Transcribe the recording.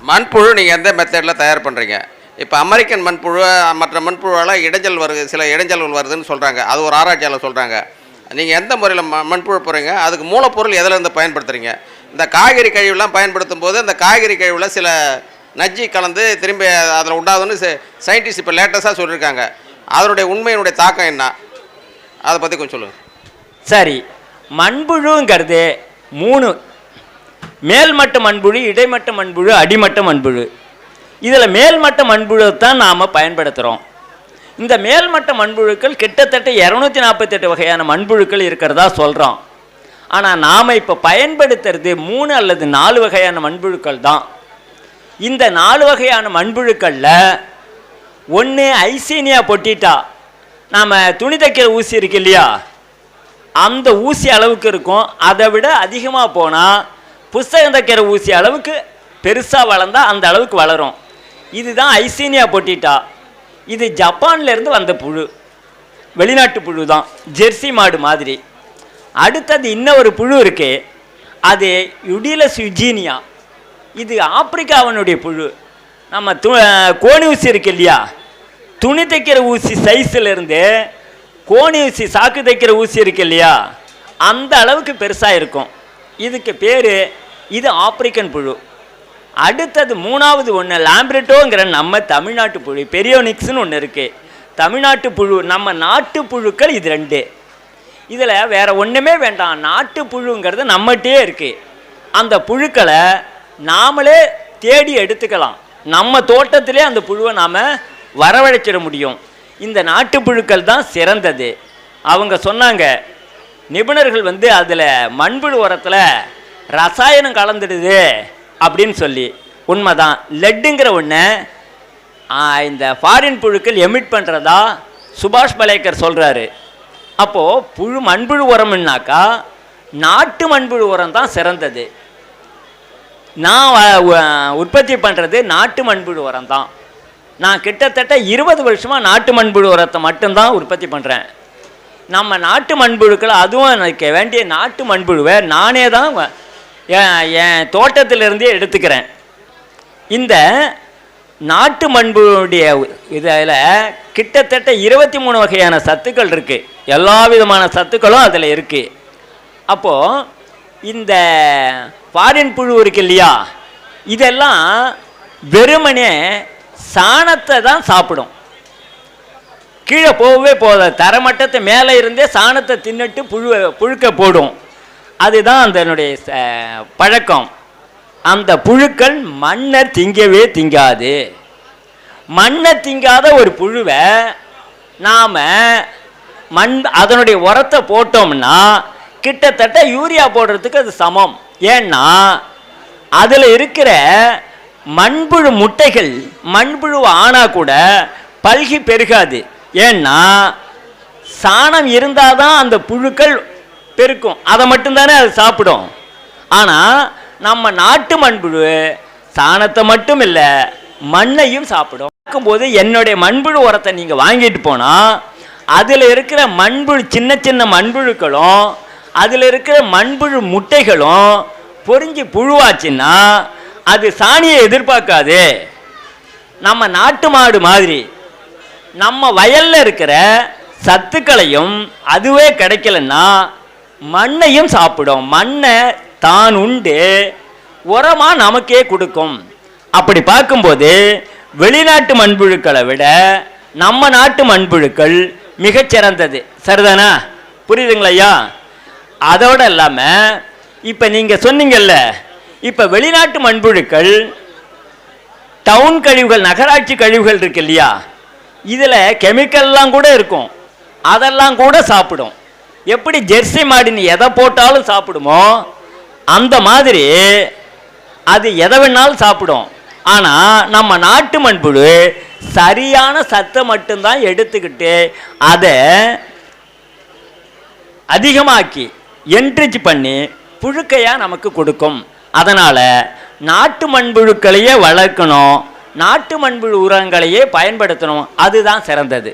மண்புழு நீங்கள் எந்த மெத்தடில் தயார் பண்ணுறீங்க? இப்போ அமெரிக்கன் மண்புழு மற்ற மண்புழுவால் இடைஞ்சல் வருது, சில இடைஞ்சல்கள் வருதுன்னு சொல்கிறாங்க. அது ஒரு ஆராய்ச்சியாளர் சொல்கிறாங்க. நீங்கள் எந்த முறையில் மண்புழு போகிறீங்க? அதுக்கு மூலப்பொருள் எதிலேருந்து பயன்படுத்துகிறீங்க? இந்த காய்கறி கழிவுலாம் பயன்படுத்தும் போது அந்த காய்கறி கழிவில் சில நஜ்ஜி கலந்து திரும்பி அதில் உண்டாகுதுன்னு சயின்டிஸ்ட் இப்போ லேட்டஸ்ட்டாக சொல்லியிருக்காங்க. அதனுடைய உண்மையினுடைய தாக்கம் என்ன, அதை பற்றி கொஞ்சம் சொல்லுங்கள். சரி, மண்புழுங்கிறது 3: மேல்மட்ட மண்புழு, இடைமட்ட மண்புழு, அடிமட்ட மண்புழு. இதில் மேல்மட்ட மண்புழு தான் நாம் பயன்படுத்துகிறோம். இந்த மேல்மட்ட மண்புழுக்கள் கிட்டத்தட்ட 248 வகையான மண்புழுக்கள் இருக்கிறதா சொல்கிறோம். ஆனால் நாம் இப்போ பயன்படுத்துறது 3 அல்லது 4 வகையான மண்புழுக்கள் தான். இந்த 4 வகையான மண்புழுக்களில் ஒன்று ஐசீனியா பொட்டிட்டா, நாம் துணி தைக்கிற ஊசி இருக்கு இல்லையா, அந்த ஊசி அளவுக்கு இருக்கும். அதை விட அதிகமாக போனால் புஸ்தகம் தைக்கிற ஊசி அளவுக்கு பெருசாக வளர்ந்தால் அந்த அளவுக்கு வளரும். இதுதான் ஐசீனியா பொட்டிட்டா. இது ஜப்பான்லேருந்து வந்த புழு, வெளிநாட்டு புழு தான், ஜெர்சி மாடு மாதிரி. அடுத்தது இன்னொரு புழு இருக்குது, அது யுடிலஸ் யுஜீனியா. இது ஆப்பிரிக்காவினுடைய புழு. நம்ம கோணி ஊசி இருக்கு இல்லையா, துணி தைக்கிற ஊசி சைஸ்லேருந்து கோணி ஊசி, சாக்கு தைக்கிற ஊசி இருக்கு இல்லையா, அந்த அளவுக்கு பெருசாக இருக்கும். இதுக்கு பேர், இது ஆப்பிரிக்கன் புழு. அடுத்தது 3வது ஒன்று லாம்பிரிட்டோங்கிற நம்ம தமிழ்நாட்டு புழு, பெரியோனிக்ஸ்னு ஒன்று இருக்குது, தமிழ்நாட்டு புழு. நம்ம நாட்டு புழுக்கள் இது 2. இதில் வேறு ஒன்றுமே வேண்டாம், நாட்டு புழுங்கிறது நம்மகிட்டே இருக்குது. அந்த புழுக்களை நாமளே தேடி எடுத்துக்கலாம். நம்ம தோட்டத்திலே அந்த புழுவை நாம் வரவழைச்சிட முடியும். இந்த நாட்டு புழுக்கள் தான் சிறந்தது. அவங்க சொன்னாங்க, நிபுணர்கள் அதில் மண்புழு உரத்தில் ரசாயனம் கலந்துடுது அப்படின்னு சொல்லி. உண்மைதான். லெட்டுங்கிற ஒன்று இந்த ஃபாரின் புழுக்கள் எமிட் பண்ணுறதா சுபாஷ் பலேக்கர் சொல்கிறாரு. அப்போது மண்புழு உரம்னாக்கா நாட்டு மண்புழு உரம் தான் சிறந்தது. நான் உற்பத்தி பண்ணுறது நாட்டு மண்புழு உரம் தான். நான் கிட்டத்தட்ட 20 வருஷமாக நாட்டு மண்புழு உரத்தை மட்டும்தான் உற்பத்தி பண்ணுறேன். நம்ம நாட்டு மண்புழுக்களை, அதுவும் எனக்கு வேண்டிய நாட்டு மண்புழுவை நானே தான் என் தோட்டத்திலிருந்தே எடுத்துக்கிறேன். இந்த நாட்டு மண்புழுடைய இதில் கிட்டத்தட்ட 23 வகையான சத்துக்கள் இருக்குது. எல்லா விதமான சத்துக்களும் அதில் இருக்குது. அப்போது இந்த ஃபாரின் புழு இருக்கு இல்லையா, இதெல்லாம் வெறுமனே சாணத்தை தான் சாப்பிடும். கீழே போகவே போகாது, தரமட்டத்தை மேலே இருந்தே சாணத்தை தின்னுட்டு புழுக்க போடும். அதுதான் அதனுடைய பழக்கம். அந்த புழுக்கள் மண்ணை திங்கவே திங்காது. மண்ணை திங்காத ஒரு புழுவை நாம் அதனுடைய உரத்தை போட்டோம்னா கிட்டத்தட்ட யூரியா போடுறதுக்கு அது சமம். ஏன்னா அதில் இருக்கிற மண்புழு முட்டைகள், மண்புழு ஆனால் கூட பல்கி பெருகாது. ஏன்னா சாணம் இருந்தால் தான் அந்த புழுக்கள் பெருக்கும், அதை மட்டும்தானே அது சாப்பிடும். ஆனால் நம்ம நாட்டு மண்புழு சாணத்தை மட்டும் இல்லை, மண்ணையும் சாப்பிடும். பார்க்கும்போது என்னுடைய மண்புழு உரத்தை நீங்கள் வாங்கிட்டு போனால் அதில் இருக்கிற மண்புழு, சின்ன சின்ன மண்புழுக்களும் அதில் இருக்கிற மண்புழு முட்டைகளும் பொறிஞ்சு புழுவாச்சுன்னா அது சாணியை எதிர்பார்க்காது. நம்ம நாட்டு மாடு மாதிரி நம்ம வயலில் இருக்கிற சத்துக்களையும் அதுவே கிடைக்கலன்னா மண்ணையும் சாப்பிடும். மண்ணை தான் உண்டு உரமாக நமக்கே கொடுக்கும். அப்படி பார்க்கும்போது வெளிநாட்டு மண்புழுக்களை விட நம்ம நாட்டு மண்புழுக்கள் மிகச்சிறந்தது. சரிதானா? புரியுதுங்களா ஐயா? அதோடு இல்லாமல் இப்போ நீங்கள் சொன்னீங்கல்ல, இப்போ வெளிநாட்டு மண்புழுக்கள் டவுன் கழிவுகள், நகராட்சி கழிவுகள் இருக்கு இல்லையா, இதில் கெமிக்கல்லாம் கூட இருக்கும், அதெல்லாம் கூட சாப்பிடும். எப்படி ஜெர்சி மாடு நீ எதை போட்டாலும் சாப்பிடுமோ அந்த மாதிரி அது எதை வேணாலும் சாப்பிடும். ஆனால் நம்ம நாட்டு மண்புழு சரியான சத்தை மட்டும்தான் எடுத்துக்கிட்டு அதை அதிகமாக்கி என்ரிச் பண்ணி புழுக்கையாக நமக்கு கொடுக்கும். அதனால் நாட்டு மண்புழுக்களையே வளர்க்கணும், நாட்டு மண்புழு உரங்களையே பயன்படுத்தணும். அதுதான் சிறந்தது.